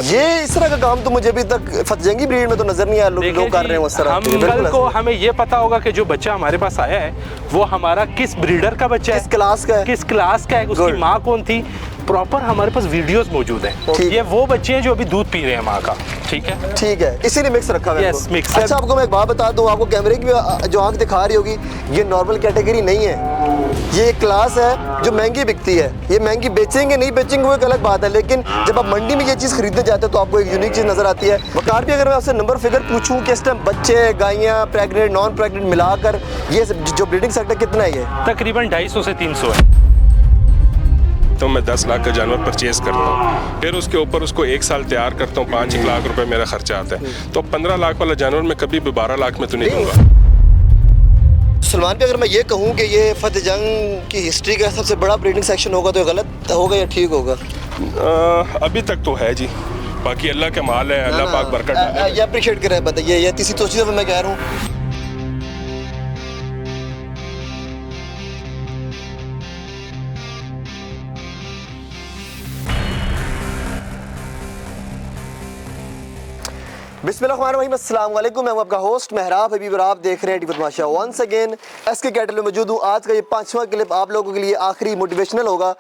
ये इस तरह का काम तो मुझे अभी तक फतजंगी ब्रीड में तो नजर नहीं आया लोग कर रहे हैं उस तरह। हम कल को हमें ये पता होगा कि जो बच्चा हमारे पास आया है वो हमारा किस ब्रीडर का बच्चा है, किस क्लास का है, किस क्लास का है, उसकी माँ कौन थी, प्रॉपर हमारे पास वीडियोस मौजूद हैं। ये वो बच्चे हैं जो अभी दूध पी रहे हैं माँ का। ठीक है, ठीक है, इसीलिए मिक्स रखा हुआ है। Yes, mix. अच्छा, आपको मैं एक बात बता दूं, आपको कैमरे की जो आंख दिखा रही होगी, ये नॉर्मल कैटेगरी नहीं है, ये एक क्लास है जो महंगी बिकती है। ये महंगी बेचेंगे नहीं बेचेंगे वो एक अलग बात है, लेकिन जब आप मंडी में ये चीज़ खरीदने जाते हैं तो आपको एक यूनिक चीज़ नजर आती है। वकार भी अगर मैं आपसे नंबर फिगर पूछूं कि इस टाइम बच्चे, गायियाँ, प्रेगनेंट, नॉन प्रेगनेंट मिलाकर ये जो ब्रीडिंग सेक्टर कितना है? ये तकरीबन 250 से 300 है। तो मैं 10 लाख का जानवर परचेज़ करता हूँ, फिर उसके ऊपर उसको 1 साल तैयार करता हूँ, 5 लाख रुपए मेरा खर्चा आता है। तो 15 लाख वाला जानवर मैं कभी भी 12 लाख में तो नहीं दूंगा। सलमान पे अगर मैं ये कहूँ कि ये फतजंग की हिस्ट्री का सबसे बड़ा ब्रीडिंग सेक्शन होगा तो ये गलत होगा या ठीक होगा? अभी तक तो है जी, बाकी अल्लाह के माल है, अल्लाह पाक बरकत डाले। ये अप्रिशिएट करें, बताइए ये तीसरी तो चीज़ मैं कह रहा हूँ। बिस्मिल्लाहिर्रहमानिर्रहीम, अस्सलाम वालेकुम। मैं हूं आपका होस्ट महराब हबीब और आप देख रहे हैं टीवी तमाशा। वंस अगेन एसके कैटल में मौजूद हूं। आज का ये 5वां क्लिप आप लोगों के लिए आखिरी मोटिवेशनल होगा।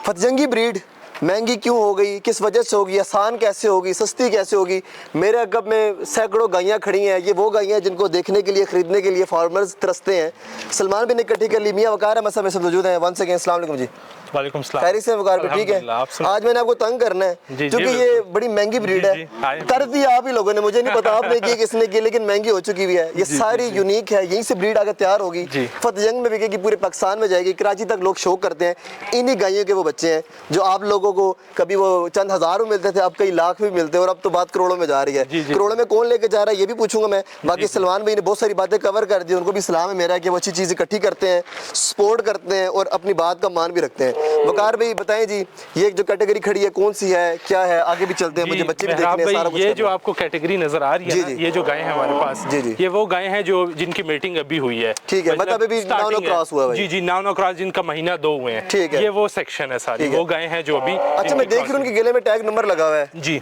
फतजंगी ब्रीड महंगी क्यों हो गई, किस वजह से होगी, आसान कैसे होगी, सस्ती कैसे होगी। मेरे अगब में सैकड़ों गायें खड़ी हैं, ये वो गायें हैं जिनको देखने के लिए, ख़रीदने के लिए फार्मर्स तरसते हैं। सलमान भी ने इकट्ठी कर ली। मियाँ वकार अहमद साहब मौजूद हैं। वंस अगेन अस्सलाम वालेकुम जी। वालेकुम सलाम। खैरियत से वकार पे? ठीक है। आज मैंने आपको तंग करना है क्योंकि ये बड़ी महंगी ब्रीड है। कर दी आप ही लोगों ने, मुझे नहीं पता आपने की किसने की, लेकिन महंगी हो चुकी हुई है। ये सारी यूनिक है, यहीं से ब्रीड आगे तैयार होगी, फतजंग में बिकेगी, पूरे पाकिस्तान में जाएगी, कराची तक लोग शौक करते हैं। इन्हीं गायों के वो बच्चे हैं जो आप लोगों को कभी वो चंद हज़ार में मिलते थे, अब कई लाख में मिलते हैं और अब तो बात करोड़ों में जा रही है। करोड़ों में कौन लेके जा रहा है ये भी पूछूंगा मैं। बाकी सलमान भाई ने बहुत सारी बातें कवर कर दी, उनको भी सलाम है मेरा कि वो अच्छी चीज़ इकट्ठी करते हैं, सपोर्ट करते हैं और अपनी बात का मान भी रखते हैं। वकार भाई बताएं जी, ये जो कैटेगरी खड़ी है कौन सी है, क्या है? आगे भी चलते हैं, मुझे बच्चे भी देखने हैं, सारा कुछ। ये जो आपको कैटेगरी नजर आ रही है ना, ये जो गायें हैं हमारे पास, ये वो गायें हैं जो जिनकी मीटिंग अभी हुई है। ठीक है, मतलब अभी नानो क्रॉस हुआ है। जी जी, नानो क्रॉस जिनका महीना 2 हुए हैं। ठीक है, ये वो सेक्शन है सारी, वो गायें हैं जो अभी। अच्छा, मैं देख रही हूँ उनके गले में टैग नंबर लगा हुआ है। जी,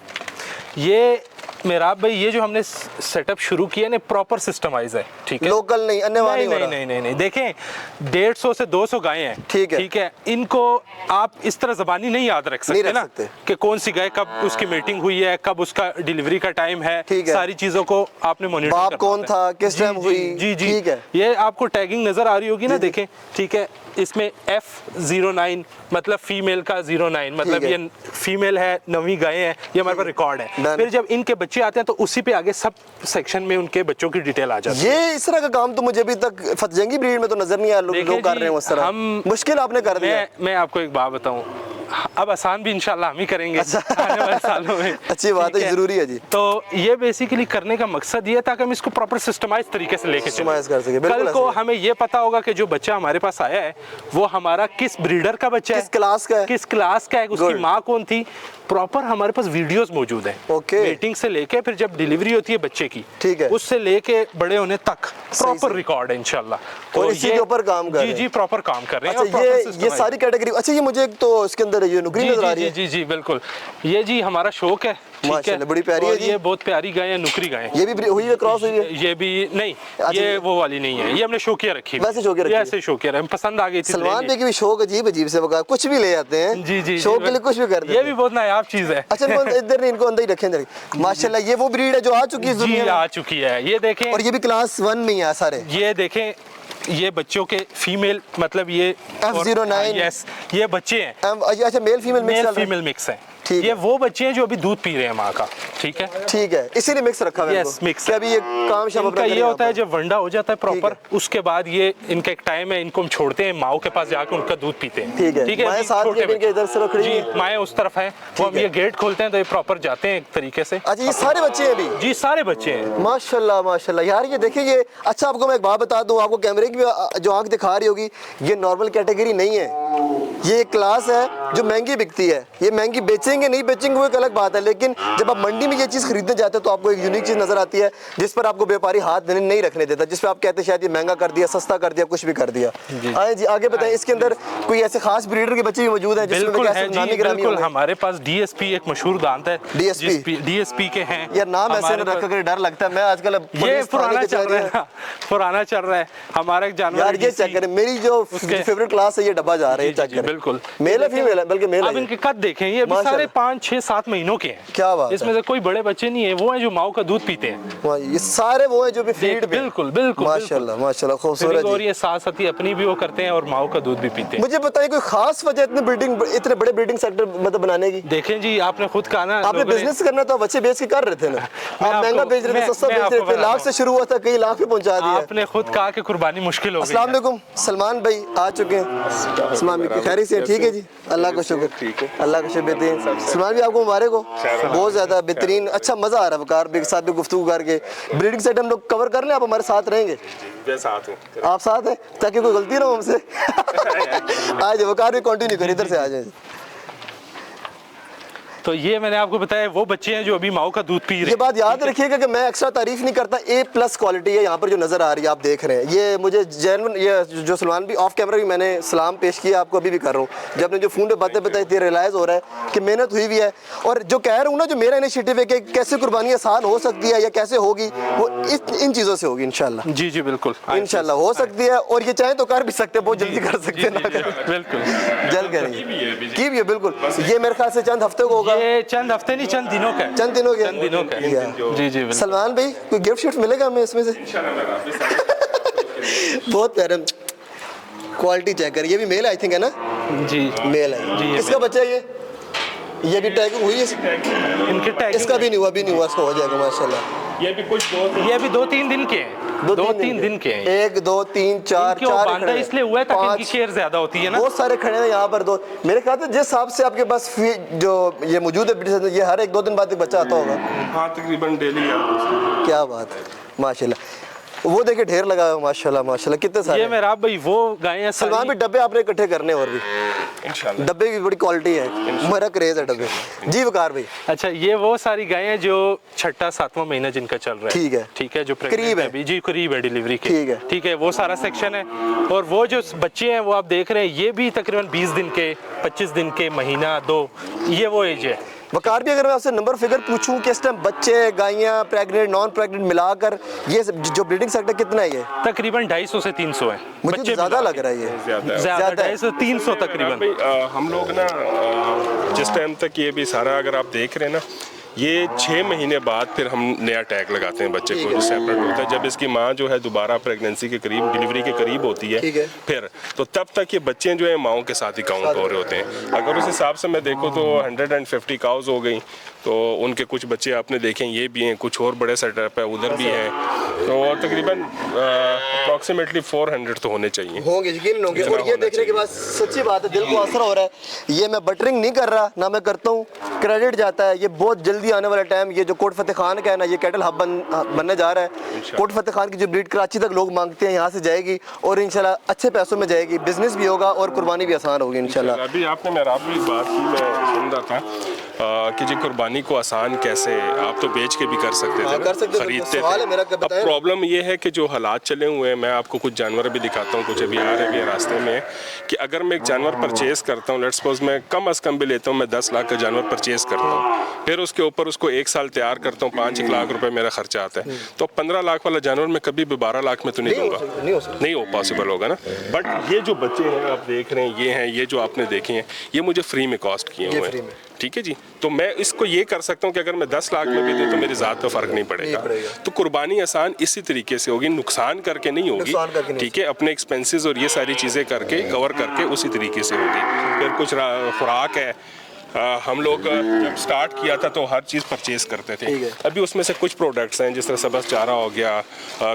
ये मेहराब भाई ये जो हमने सेटअप शुरू किया ना, प्रॉपर सिस्टमाइज है। ठीक है, लोकल नहीं, अन्य वाली नहीं। देखें 150 से 200 गायें हैं। ठीक है, इनको आप इस तरह ज़बानी नहीं याद रख सकते ना कि कौन सी गाय कब उसकी मीटिंग हुई है, कब उसका डिलीवरी का टाइम है। सारी चीज़ों को आपने मॉनिटर करना है। कौन था, किस टाइम हुई। जी, ठीक है। ये आपको टैगिंग नजर आ रही होगी ना, देखें। ठीक है, इसमें F09 मतलब फीमेल का 09, मतलब ये फीमेल है, नवी गायें हैं, ये हमारे पास रिकॉर्ड है। फिर जब इनके बच्चे आते हैं तो उसी पे आगे सब सेक्शन में उनके बच्चों की डिटेल आ जाती है। ये इस तरह का काम तो मुझे अभी तक फतजंगी ब्रीड में तो नजर नहीं आया, लोग कर रहे हैं उस तरह। मुश्किल आपने कर दिया। मैं आपको एक बात बताऊं, अब आसान भी इंशाल्लाह हम ही करेंगे आने वाले सालों में। अच्छी बात है, जरूरी है जी। तो ये बेसिकली करने का मकसद ये था कि हम इसको प्रॉपर सिस्टमाइज तरीके से लेके चलें। कल को हमें ये पता होगा कि जो बच्चा हमारे पास आया है वो हमारा किस ब्रीडर का बच्चा है, किस क्लास का है, उसकी माँ कौन थी। प्रॉपर हमारे पास वीडियोस मौजूद हैं। मीटिंग से लेके फिर जब डिलीवरी होती है बच्चे की, ठीक है, उससे लेके बड़े होने तक प्रॉपर रिकॉर्ड है इंशाल्लाह। तो इसी के ऊपर काम कर रहे हैं। जी, प्रॉपर काम कर रहे हैं। अच्छा, ये सारी कैटेगरी। अच्छा, ये मुझे एक तो इसके अंदर ये नुकरी नजर आ रही है। जी, बिल्कुल। ये जी हमारा शौक है। माशाल्लाह, बड़ी प्यारी है जी। ये बहुत प्यारी गाय है, नुकरी गाय। ये भी हुई है, क्रॉस हुई है? ये भी नहीं, ये वो वाली नहीं है, ये हमने शौकिया रखी। वैसे शौकिया रखी, ऐसे शौकिया है, पसंद आ गई थी। सलमान भाई की भी शौक अजीब अजीब से वगैरह कुछ भी ले जाते हैं। जी, शौक के लिए कुछ भी करते हैं। ये भी बहुत नायाब चीज है। अच्छा, इधर नहीं, इनको अंदर ही रखें। माशाल्लाह, ये वो ब्रीड है जो आ चुकी है दुनिया में। आ चुकी है, ये देखें। और ये भी क्लास 1 में ही है सारे। ये देखें, ये बच्चों के फीमेल, मतलब ये F09, यस, ये बच्चे हैं। अच्छा, मेल फीमेल मिक्स है। ये वो बच्चे हैं जो अभी दूध पी रहे हैं माँ का। ठीक है, ठीक है, इसीलिए मिक्स रखा हुआ है। Yes, mix. अभी ये काम शाम अपना ये होता है जब वंडा हो जाता है प्रॉपर, उसके बाद ये इनका एक टाइम है, इनको हम छोड़ते हैं माओ के पास जाकर उनका दूध पीते हैं। ठीक है, माएं साथ में इनके इधर से रख रही हैं। माएं उस तरफ है, वो हम ये गेट खोलते हैं तो ये प्रॉपर जाते हैं एक तरीके से। अच्छा, ये सारे बच्चे हैं अभी? जी, सारे बच्चे हैं। माशाल्लाह माशाल्लाह। यार ये देखिए ये। अच्छा, आपको मैं एक बात बता दूं, आपको कैमरे की जो आंख दिखा रही होगी, ये नॉर्मल कैटेगरी नहीं है, ये एक क्लास है जो महंगी बिकती है, ये महंगी बेचेंगे नहीं बेचेंगे वो एक अलग बात है, लेकिन जब आप मंडी में ये चीज़ खरीदने जाते हैं तो आपको एक यूनिक चीज़ नजर आती है जिस पर आपको व्यापारी हाथ नहीं रखने देता, जिस पर आप कहते हैं शायद ये महंगा कर दिया, सस्ता कर दिया, कुछ भी कर दिया। आए जी आगे बताएं, इसके अंदर कोई ऐसे खास ब्रीडर के बच्चे भी मौजूद हैं जिसमें बिल्कुल हमारे पास डीएसपी एक मशहूर दांत है, डीएसपी के हैं यार, नाम ऐसे रख कर डर लगता है। मैं आजकल ये पुराना चल रहा है हमारा एक जानवर यार, ये चेक करें, मेरी जो फेवरेट क्लास है ये डब्बा जा रहा है, चेक करें, बिल्कुल मेल है फीमेल है, बल्कि मेल है। अब इनके कद देखें, ये अभी सारे 5, 6, 7 महीनों के हैं। क्या बात है, इसमें से कोई बड़े बच्चे नहीं है, वो है जो माँ का दूध पीते हैं, ये सारे वो है जो भी फीड। बिल्कुल बिल्कुल माशाल्लाह माशाल्लाह, खूबसूरत। और ये साथ साथ ही अपनी भी वो करते हैं और माँ का दूध भी पीते हैं। मुझे बताइए कोई खास वजह इतने बड़े ब्रीडिंग सेक्टर मतलब बनाने की? देखें जी, आपने खुद कहा ना, आपने बिजनेस करना था, बच्चे बेच के कर रहे थे ना, आप महंगा बेच रहे थे, सस्ता बेच रहे थे, लाख से शुरू हुआ था, कई लाख पे पहुंचा दिया। आपने खुद कहा कि कुर्बानी मुश्किल हो गई। अस्सलाम वालेकुम, सलमान भाई आ चुके हैं। सलमान भाई खैरियत से ठीक है जी, अल्लाह का शुक्र, ठीक है, अल्लाह का शुक्र। बेहतरीन सलमान भी, आपको मुबारक हो, बहुत ज़्यादा बेहतरीन, अच्छा मज़ा आ रहा है वकार के साथ भी गुफ्तगू करके। ब्रीडिंग सेट हम लोग कवर कर लें, आप हमारे साथ रहेंगे? साथ हूँ, आप साथ हैं ताकि कोई गलती ना हो हमसे। आ जाए वकार भी कंटिन्यू करिए, इधर से आ जाए। तो ये मैंने आपको बताया वो बच्चे हैं जो अभी माँ का दूध पी रहे हैं। ये बात याद रखिएगा कि मैं एक्स्ट्रा तारीफ नहीं करता, A+ क्वालिटी है यहाँ पर जो नज़र आ रही है, आप देख रहे हैं। ये मुझे जेन्युइन, ये जो सलमान भी ऑफ कैमरा भी मैंने सलाम पेश किया आपको, अभी भी कर रहा हूँ। जब ने जो फ़ोन पे बातें बताई थी, रियलाइज़ हो रहा है कि मेहनत हुई भी है। और जो कह रहा हूँ ना, जो मेरा इनिशिएटिव है कि कैसे कुर्बानी आसान हो सकती है या कैसे होगी, वो इन चीज़ों से होगी इंशाल्लाह। जी जी बिल्कुल, इंशाल्लाह हो सकती है, और ये चाहे तो कर भी सकते हैं, बहुत जल्दी कर सकते हैं, बिल्कुल जल्द करेंगे की भी है। बिल्कुल, ये मेरे ख्याल से चंद हफ्ते को होगा, चंद हफ्ते नहीं, चंद दिनों का, चंद दिनों का। जी जी। सलमान भाई कोई गिफ्ट शिफ्ट मिलेगा हमें इसमें से? बहुत प्यारा, क्वालिटी चेक कर, ये भी मेल आई थिंक है ना? जी मेल है जी। किसका बच्चा है ये भी टैगिंग हुई है इनके टैगिंग? इसका भी नहीं हुआ, इसका हो जाएगा माशाल्लाह। ये भी कुछ ये भी 2-3 दिन के हैं, 2-3 दिन के हैं। 1 2 3 4 बांधा इसलिए हुआ है ताकि इनकी केयर ज्यादा होती है ना। बहुत सारे खड़े हैं यहाँ पर। दो मेरे ख्याल से जिस हिसाब से आपके पास जो ये मौजूद है, ये हर 1-2 दिन बाद एक बच्चा आता होगा। हाँ तकरीबन डेली। क्या बात है माशाल्लाह। वो देखिए ढेर लगा है माशाल्लाह माशाल्लाह, कितने सारे। ये मेरा भाई वो गाय हैं। सलमान भी डब्बे आपने इकट्ठे करने और भी इंशाल्लाह, डब्बे की बड़ी क्वालिटी है, मेरा क्रेज है डब्बे। जी वकार भाई, अच्छा ये वो सारी गायें हैं जो 6वां-7वां महीना जिनका चल रहा है, ठीक है, जो करीब है, जी करीब है डिलीवरी के, ठीक है, वो सारा सेक्शन है। और वो जो बच्चे हैं वो आप देख रहे हैं, ये भी तकरीबन 20 दिन के, 25 दिन के, महीना 2, ये वो एज है। वकार भी, अगर मैं आपसे नंबर फिगर पूछूं कि इस टाइम बच्चे, गायें, प्रेग्नेंट, नॉन प्रेग्नेंट मिलाकर ये जो ब्रीडिंग सेक्टर कितना है? ये तकरीबन 250 से 300 है। मुझे तो ज़्यादा लग रहा है, ये ज़्यादा 250-300 तकरीबन। हम लोग ना जिस टाइम तक ये भी सारा अगर आप देख रहे हैं ना, ये 6 महीने बाद फिर हम नया टैग लगाते हैं बच्चे को, जो सेपरेट होता है। जब इसकी माँ जो है दोबारा प्रेगनेंसी के करीब, डिलीवरी के करीब होती है, फिर तो तब तक ये बच्चे जो हैं माओं के साथ ही काउंट हो रहे होते हैं। अगर उस हिसाब से मैं देखूँ तो 150 काउज हो गई, तो उनके कुछ बच्चे आपने देखें ये भी हैं, कुछ और बड़े सेटअप है उधर भी हैं, तो तकरीबन अप्रॉक्सीमेटली 400 तो होने चाहिए, होंगे, यकीन होंगे। और ये देखने के बाद सच्ची बात है, दिल को असर हो रहा है। ये मैं बटरिंग नहीं कर रहा ना, मैं करता हूँ, क्रेडिट जाता है। ये बहुत जल्दी आने वाला टाइम, ये जो कोट फतेह खान का है ना, ये कैटल हब बनने जा रहा है। कोट फतेह खान की जो ब्रीड कराची तक लोग मांगते हैं, यहाँ से जाएगी और इंशाल्लाह अच्छे पैसों में जाएगी, बिजनेस भी होगा और कुर्बानी भी आसान होगी इंशाल्लाह। अभी आपने मेरा भी बात की, मैं सुन रहा था कि जी कुर्बानी को आसान कैसे, आप तो बेच के भी कर सकते थे, कर सकते खरीदते थे। अब प्रॉब्लम ये है कि जो हालात चले हुए हैं, मैं आपको कुछ जानवर भी दिखाता हूँ, कुछ अभी आ रहे भी हैं रास्ते में, कि अगर मैं एक जानवर परचेज करता हूँ, लेट्स सपोज मैं कम अज़ कम भी लेता हूँ, मैं 10 लाख का जानवर परचेज करता हूँ, फिर उसके ऊपर उसको 1 साल तैयार करता हूँ, 5 लाख रुपए मेरा खर्चा आता है, तो 15 लाख वाला जानवर मैं कभी भी 12 लाख में तो नहीं दूंगा, नहीं हो पॉसिबल होगा ना। बट ये जो बच्चे हैं आप देख रहे हैं, ये हैं, ये जो आपने देखे हैं, ये मुझे फ्री में कॉस्ट किए हुए हैं, ठीक है जी। तो मैं इसको ये कर सकता हूँ कि अगर मैं 10 लाख में भी दूँ तो मेरी ज़ात पे फ़र्क नहीं पड़ेगा। तो कुर्बानी आसान इसी तरीके से होगी, नुकसान करके नहीं होगी, ठीक है, अपने एक्सपेंसेस और ये सारी चीज़ें करके कवर करके उसी तरीके से होगी। फिर कुछ खुराक है, हम लोग जब स्टार्ट किया था तो हर चीज़ परचेज करते थे, अभी उसमें से कुछ प्रोडक्ट्स हैं जिस तरह सब्ज़ चारा हो गया,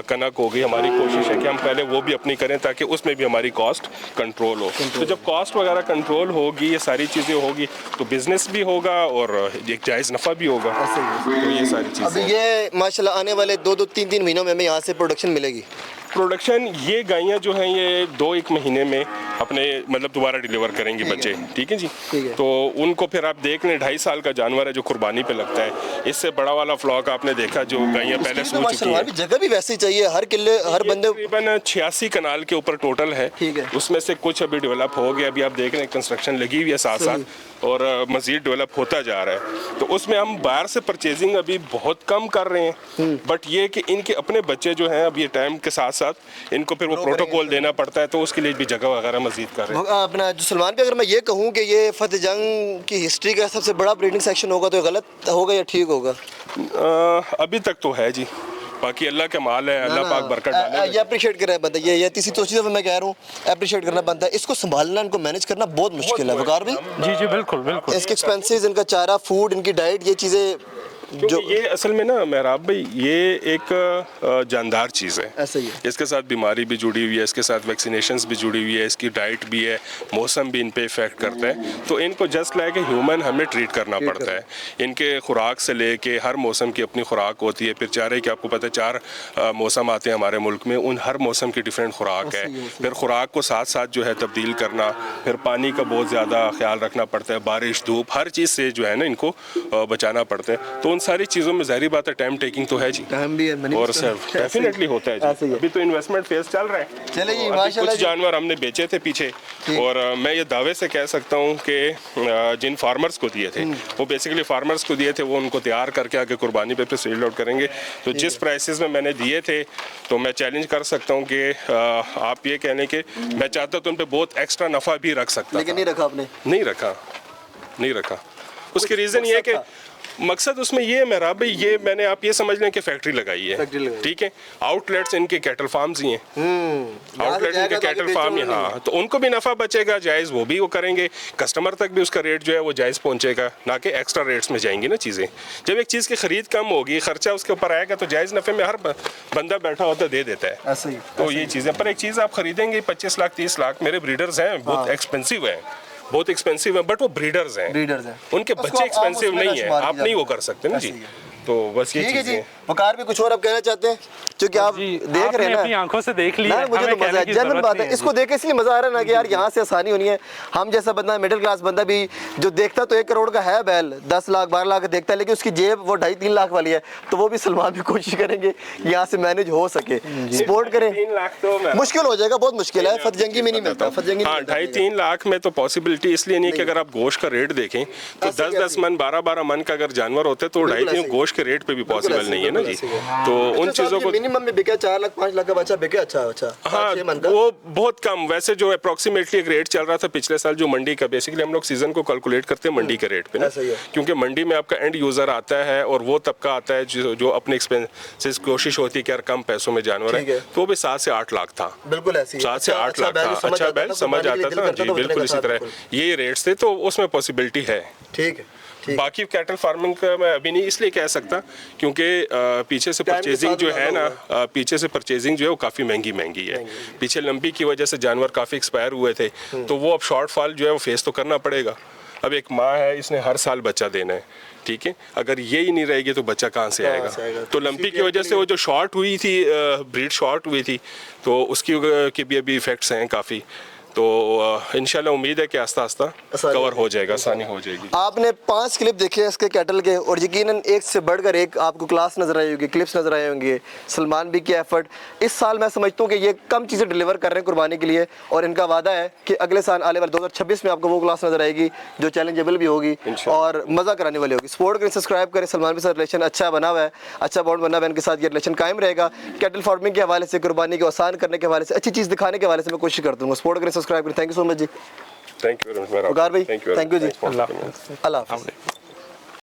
कनक हो गई, हमारी कोशिश है कि हम पहले वो भी अपनी करें ताकि उसमें भी हमारी कॉस्ट कंट्रोल हो। तो जब कॉस्ट वगैरह कंट्रोल होगी, ये सारी चीज़ें होगी, तो बिज़नेस भी होगा और एक जायज़ नफ़ा भी होगा। तो ये सारी चीज़ें, अब ये माशाल्लाह आने वाले 2-3 महीनों में हमें यहाँ से प्रोडक्शन मिलेगी। प्रोडक्शन ये गायें जो हैं ये 2-1 महीने में अपने मतलब दोबारा डिलीवर करेंगे बच्चे, ठीक है जी। ठीक है। तो उनको फिर आप देख लें, 2.5 साल का जानवर है जो कुर्बानी पे लगता है। इससे बड़ा वाला फ्लॉक आपने देखा जो गायें पहले सो चुकी हैं। जगह भी वैसी चाहिए हर किले हर बंदे। तकरीबन 86 कनाल के ऊपर टोटल है, ठीक है। उसमें से कुछ अभी डेवलप हो गया, अभी आप देख रहे हैं कंस्ट्रक्शन लगी हुई है साथ साथ और मजीद डेवलप होता जा रहा है। तो उसमें हम बाहर से परचेजिंग अभी बहुत कम कर रहे हैं, बट ये कि इनके अपने बच्चे जो हैं अब ये टाइम के साथ साथ इनको फिर वो प्रोटोकॉल देना पड़ता है, तो उसके लिए भी जगह वगैरह मजीद कर रहे हैं। अपना जो सलमान पे अगर मैं ये कहूँ कि ये फतेह जंग की हिस्ट्री का सबसे बड़ा ब्रीडिंग सेक्शन होगा तो गलत होगा या ठीक होगा? अभी तक तो है जी, बाकी अल्लाह के माल है, अल्लाह पाक बरकत डाले। ये अप्रिशिएट कर रहा है बंदा, ये तीसरी चौथी दफा मैं कह रहा हूँ अप्रिशिएट करना बनता है। इसको संभालना, इनको मैनेज करना बहुत मुश्किल है वकार भाई। जी जी बिल्कुल बिल्कुल। इसके एक्सपेंसेस, इनका चारा, फूड, इनकी डाइट, ये चीज़ें जो ये असल में ना मेहराब भाई ये एक जानदार चीज़ है। ऐसा ही है। इसके साथ बीमारी भी जुड़ी हुई है, इसके साथ वैक्सीनेशंस भी जुड़ी हुई है, इसकी डाइट भी है, मौसम भी इन पे इफेक्ट करता है। तो इनको जस्ट लाइक ए ह्यूमन हमें ट्रीट करना पड़ता है। इनके खुराक से लेके हर मौसम की अपनी खुराक होती है। फिर चारे की आपको पता है 4 मौसम आते हैं हमारे मुल्क में, उन हर मौसम की डिफरेंट खुराक है। फिर खुराक को साथ साथ जो है तब्दील करना, फिर पानी का बहुत ज़्यादा ख्याल रखना पड़ता है, बारिश धूप हर चीज़ से जो है ना इनको बचाना पड़ता है। तो सारी चीज़ों में ज़ाहिर बात है टाइम टेकिंग तो है जी, टाइम भी है और सर डेफिनेटली होता है जी। अभी तो इन्वेस्टमेंट फेज चल रहा है। चले जी, कुछ जानवर हमने बेचे थे पीछे, और मैं ये दावे से कह सकता हूँ कि जिन फार्मर्स को दिए थे वो बेसिकली फार्मर्स को दिए थे, वो उनको तैयार करके आगे कुर्बानी पे सेल आउट करेंगे। तो जिस प्राइसेस में मैंने दिए थे तो मैं चैलेंज कर सकता हूँ कि आप ये कहने के मैं चाहता तो उन पर बहुत एक्स्ट्रा नफ़ा भी रख सकता, लेकिन नहीं रखा आपने। नहीं रखा। उसकी रीज़न ये है कि मकसद उसमें ये है मेरा भाई, ये मैंने आप ये समझ लें कि फैक्ट्री लगाई है, ठीक है। आउटलेट्स इनके कैटल फार्म्स ही हैं, आउटलेट्स इनके कैटल फार्म ही, हाँ, तो उनको भी नफा बचेगा, जायज़ वो भी वो करेंगे, कस्टमर तक भी उसका रेट जो है वो जायज़ पहुंचेगा, ना कि एक्स्ट्रा रेट्स में जाएंगी ना चीज़ें। जब एक चीज़ की खरीद कम होगी, खर्चा उसके ऊपर आएगा, तो जायज़ नफ़े में हर बंदा बैठा होता दे देता है। तो ये चीज़ें, पर एक चीज़ आप खरीदेंगे 25 लाख 30 लाख, मेरे ब्रीडर्स हैं बहुत एक्सपेंसिव है, बहुत एक्सपेंसिव है, बट वो ब्रीडर्स हैं, उनके बच्चे एक्सपेंसिव नहीं है, आप नहीं वो कर सकते ना जी। तो बस ये चीज़ है। वकार भी कुछ और आप कहना चाहते हैं क्योंकि आप देख रहे हैं ना, अपनी आंखों से देख लिया। मुझे तो मजा है, जनरल बात है, इसको देख के इसलिए मजा आ रहा है ना कि यार यहाँ से आसानी होनी है। हम जैसा बंदा, मिडिल क्लास बंदा भी जो देखता तो 1 करोड़ का है बैल, 10 लाख 12 लाख देखता है, लेकिन उसकी जेब वो 2.5-3 लाख वाली है, तो वो भी सलमान भी कोशिश करेंगे यहाँ से मैनेज हो सके, सपोर्ट करें। 3 लाख तो मुश्किल हो जाएगा, बहुत मुश्किल है, फतेह जंगी में नहीं मिलता। 2.5-3 लाख में तो पॉसिबिलिटी इसलिए नहीं कि अगर आप गोश्त का रेट देखें तो 10-10 मन 12-12 मन का अगर जानवर होते तो 2.5 गोश्त के रेट पे भी पॉसिबल नहीं है ना जी। तो उन चीज़ों को मिनिमम में बिके 4 लाख 5 लाख का बच्चा बिके, अच्छा हाँ, वो बहुत कम। वैसे जो अप्रोक्सीमेटली एक रेट चल रहा था पिछले साल जो मंडी का, बेसिकली हम लोग सीजन को कैलकुलेट करते हैं मंडी के रेट पे ना, क्योंकि मंडी में आपका एंड यूजर आता है और वो तबका आता है जो अपने एक्सपेंसेस कोशिश होती है कि यार कम पैसों में जानवर है, तो वो भी 7 से 8 लाख था, बिल्कुल ऐसे 7 से 8 लाख था। अच्छा बैल समझ आता था जी, बिल्कुल इसी तरह ये रेट्स थे, तो उसमें पॉसिबिलिटी है। ठीक है। बाकी कैटल फार्मिंग का मैं अभी नहीं इसलिए कह सकता क्योंकि पीछे से परचेजिंग जो है ना, पीछे से परचेजिंग जो है वो काफ़ी महंगी है। पीछे लंबी की वजह से जानवर काफ़ी एक्सपायर हुए थे, तो वो अब शॉर्टफॉल जो है वो फेस तो करना पड़ेगा। अब एक माँ है, इसने हर साल बच्चा देना है, ठीक है, अगर ये ही नहीं रहेगी तो बच्चा कहाँ से आएगा? तो लंपी की वजह से वो जो शॉर्ट हुई थी, ब्रीड शॉर्ट हुई थी, तो उसकी के भी अभी इफेक्ट्स हैं काफ़ी। तो इंशाल्लाह उम्मीद है कि आस्ता आस्ता कवर हो जाएगा, आसानी हो जाएगी। आपने 5 क्लिप देखे इसके कैटल के, और यकीनन एक से बढ़कर एक आपको क्लास नजर आई होगी, क्लिप्स नजर आए होंगे। सलमान भी की एफर्ट इस साल मैं समझता हूँ कि ये कम चीज़ें डिलीवर कर रहे हैं कुर्बानी के लिए, और इनका वादा है कि अगले साल आने वाले 2026 में आपको वो क्लास नजर आएगी जो चैलेंजेबल भी होगी और मज़ा कराने वाली होगी। सपोर्ट करें, सब्सक्राइब करें। सलमान के साथ रिलेशन अच्छा बना हुआ है, अच्छा बॉन्ड बना हुआ है, इनके साथ ये रिलेशन कायम रहेगा। कैटल फार्मिंग के हवाले से, कुर्बानी को आसान करने के हवाले से, अच्छी चीज़ दिखाने के हवाले से मैं कोशिश करता हूँ। सपोर्ट करें, सब्सक्राइब करें। थैंक यू सो मच जी। थैंक यू भाई, थैंक यू जी। अल्लाह हाफ़िज़।